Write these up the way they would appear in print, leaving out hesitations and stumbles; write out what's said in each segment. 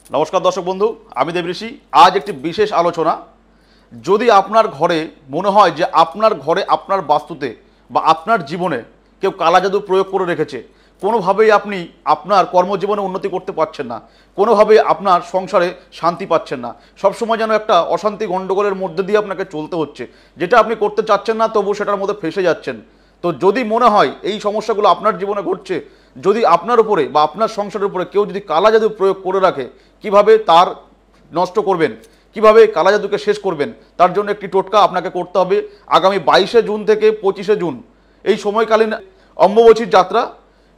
নমস্কার দর্শক বন্ধু, আমি দেবঋষি। আজ একটি বিশেষ আলোচনা। যদি আপনার ঘরে মনে হয় যে আপনার ঘরে, আপনার বাস্তুতে বা আপনার জীবনে কেউ কালা জাদু প্রয়োগ করে রেখেছে, কোনোভাবেই আপনি আপনার কর্মজীবনে উন্নতি করতে পারছেন না, কোনোভাবেই আপনার সংসারে শান্তি পাচ্ছেন না, সবসময় যেন একটা অশান্তি গণ্ডগোলের মধ্যে দিয়ে আপনাকে চলতে হচ্ছে, যেটা আপনি করতে চাচ্ছেন না তবু সেটার মধ্যে ফেঁসে যাচ্ছেন, তো যদি মনে হয় এই সমস্যাগুলো আপনার জীবনে ঘটছে, যদি আপনার উপরে বা আপনার সংসারের উপরে কেউ যদি কালা জাদু প্রয়োগ করে রাখে, কিভাবে তার নষ্ট করবেন, কিভাবে কালা জাদুকে শেষ করবেন, তার জন্য একটি টোটকা আপনাকে করতে হবে। আগামী 22শে জুন থেকে 25শে জুন এই সময়কালীন অম্বুবাচীর যাত্রা,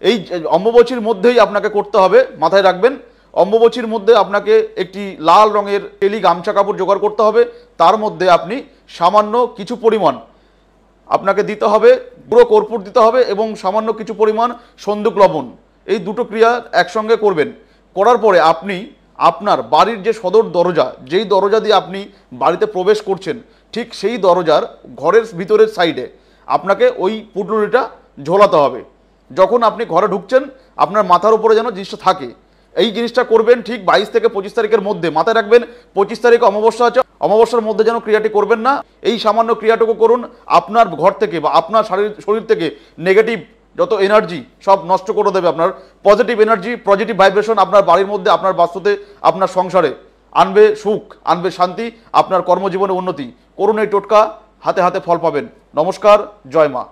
এই অম্বুবাচীর মধ্যেই আপনাকে করতে হবে। মাথায় রাখবেন, অম্বুবাচীর মধ্যে আপনাকে একটি লাল রঙের টেলি গামছা কাপড় জোগাড় করতে হবে। তার মধ্যে আপনি সামান্য কিছু পরিমাণ আপনাকে দিতে হবে, পুরো কর্পূর দিতে হবে এবং সামান্য কিছু পরিমাণ সন্দুক লবণ। এই দুটো ক্রিয়া একসঙ্গে করবেন। করার পরে আপনি আপনার বাড়ির যে সদর দরজা, যেই দরজা দিয়ে আপনি বাড়িতে প্রবেশ করছেন, ঠিক সেই দরজার ঘরের ভিতরের সাইডে আপনাকে ওই পুটুলিটা ঝোলাতে হবে। যখন আপনি ঘরে ঢুকছেন, আপনার মাথার উপরে যেন জিনিসটা থাকে। এই জিনিসটা করবেন ঠিক 22 থেকে 25 তারিখের মধ্যে। মাথায় রাখবেন, 25 তারিখে অমাবস্যা আছে, অমাবস্যার মধ্যে যেন ক্রিয়াটি করবেন না। এই সামান্য ক্রিয়াটুকু করুন, আপনার ঘর থেকে বা আপনার শরীর থেকে নেগেটিভ যত এনার্জি সব নষ্ট করে দেবে। আপনার পজিটিভ এনার্জি, পজিটিভ ভাইব্রেশন আপনার বাড়ির মধ্যে, আপনার বাস্তুতে, আপনার সংসারে আনবে সুখ, আনবে শান্তি, আপনার কর্মজীবনে উন্নতি। করুন এই টোটকা, হাতে হাতে ফল পাবেন। নমস্কার, জয় মা।